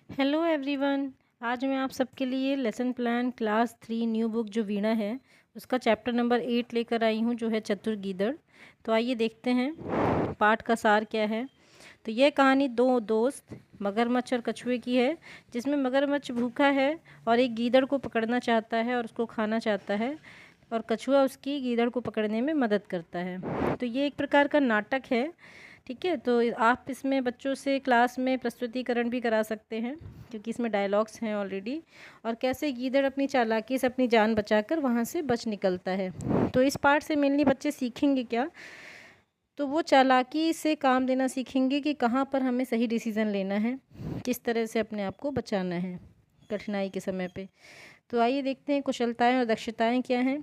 Hello everyone. आज मैं आप सबके लिए lesson plan class 3 new book जो वीणा है उसका चैप्टर नंबर 8 लेकर आई हूँ, जो है चतुर गीदड़। तो आइए देखते हैं पाठ का सार क्या है। तो यह कहानी दो दोस्त मगरमच्छ और कछुए की है, जिसमें मगरमच्छ भूखा है और एक गीदड़ को पकड़ना चाहता है और उसको खाना चाहता है, और कछुआ उसकी गीदड़ को पकड़ने में मदद करता है। तो ये एक प्रकार का नाटक है, ठीक है। तो आप इसमें बच्चों से क्लास में प्रस्तुतिकरण भी करा सकते हैं, क्योंकि इसमें डायलॉग्स हैं ऑलरेडी, और कैसे गीदड़ अपनी चालाकी से अपनी जान बचाकर वहाँ से बच निकलता है। तो इस पार्ट से मेनली बच्चे सीखेंगे क्या, तो वो चालाकी से काम लेना सीखेंगे कि कहाँ पर हमें सही डिसीज़न लेना है, किस तरह से अपने आप को बचाना है कठिनाई के समय पे। तो आइए देखते हैं कुशलताएं और दक्षताएं क्या हैं।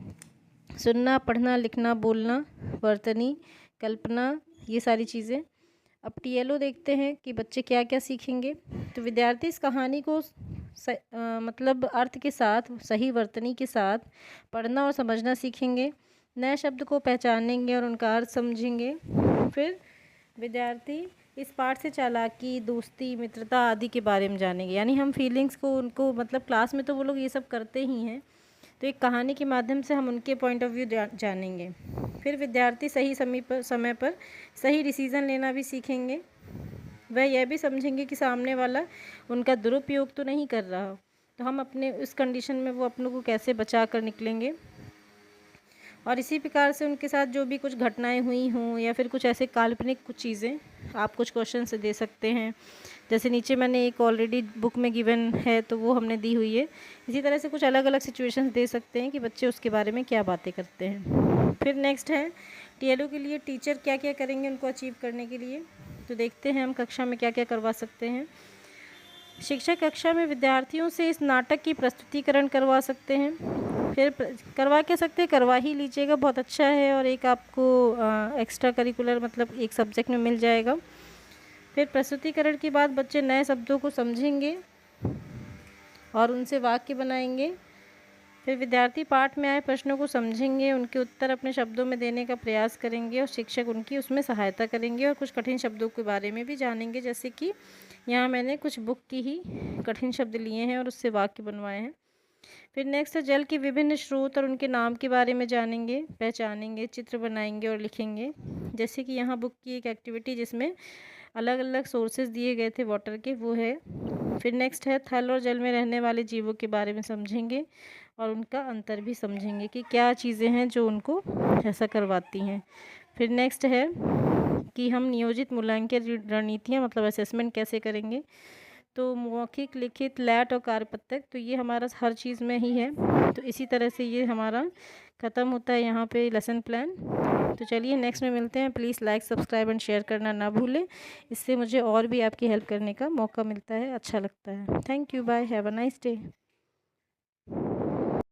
सुनना, पढ़ना, लिखना, बोलना, वर्तनी, कल्पना, ये सारी चीज़ें। अब टीएलओ देखते हैं कि बच्चे क्या क्या सीखेंगे। तो विद्यार्थी इस कहानी को मतलब अर्थ के साथ, सही वर्तनी के साथ पढ़ना और समझना सीखेंगे। नए शब्द को पहचानेंगे और उनका अर्थ समझेंगे। फिर विद्यार्थी इस पाठ से चालाकी, दोस्ती, मित्रता आदि के बारे में जानेंगे। यानी हम फीलिंग्स को उनको, मतलब क्लास में तो वो लोग ये सब करते ही हैं, तो एक कहानी के माध्यम से हम उनके पॉइंट ऑफ व्यू जानेंगे। फिर विद्यार्थी सही समय पर सही डिसीज़न लेना भी सीखेंगे। वह यह भी समझेंगे कि सामने वाला उनका दुरुपयोग तो नहीं कर रहा, तो हम अपने उस कंडीशन में वो अपनों को कैसे बचा कर निकलेंगे। और इसी प्रकार से उनके साथ जो भी कुछ घटनाएं हुई हों या फिर कुछ ऐसे काल्पनिक कुछ चीज़ें आप कुछ क्वेश्चन से दे सकते हैं। जैसे नीचे मैंने एक ऑलरेडी बुक में गिवन है तो वो हमने दी हुई है। इसी तरह से कुछ अलग अलग सिचुएशंस दे सकते हैं कि बच्चे उसके बारे में क्या बातें करते हैं। फिर नेक्स्ट है टीएलओ के लिए टीचर क्या क्या करेंगे उनको अचीव करने के लिए। तो देखते हैं हम कक्षा में क्या क्या करवा सकते हैं। शिक्षक कक्षा में विद्यार्थियों से इस नाटक की प्रस्तुतिकरण करवा सकते हैं। फिर करवा के सकते, करवा ही लीजिएगा, बहुत अच्छा है, और एक आपको एक्स्ट्रा करिकुलर मतलब एक सब्जेक्ट में मिल जाएगा। फिर प्रस्तुतिकरण के बाद बच्चे नए शब्दों को समझेंगे और उनसे वाक्य बनाएंगे। फिर विद्यार्थी पाठ में आए प्रश्नों को समझेंगे, उनके उत्तर अपने शब्दों में देने का प्रयास करेंगे और शिक्षक उनकी उसमें सहायता करेंगे, और कुछ कठिन शब्दों के बारे में भी जानेंगे। जैसे कि यहाँ मैंने कुछ बुक की ही कठिन शब्द लिए हैं और उससे वाक्य बनवाए हैं। फिर नेक्स्ट है जल के विभिन्न स्रोत और उनके नाम के बारे में जानेंगे, पहचानेंगे, चित्र बनाएंगे और लिखेंगे। जैसे कि यहाँ बुक की एक एक्टिविटी जिसमें अलग अलग सोर्सेज दिए गए थे वाटर के, वो है। फिर नेक्स्ट है थल और जल में रहने वाले जीवों के बारे में समझेंगे और उनका अंतर भी समझेंगे कि क्या चीज़ें हैं जो उनको ऐसा करवाती हैं। फिर नेक्स्ट है कि हम नियोजित मूल्यांकन रणनीतियाँ मतलब असेसमेंट कैसे करेंगे। तो मौखिक, लिखित, लैट और कार्यपत्रक, तो ये हमारा हर चीज़ में ही है। तो इसी तरह से ये हमारा ख़त्म होता है यहाँ पे लेसन प्लान। तो चलिए नेक्स्ट में मिलते हैं। Please like, subscribe and share करना ना भूलें। इससे मुझे और भी आपकी हेल्प करने का मौका मिलता है, अच्छा लगता है। Thank you, bye, have a nice day.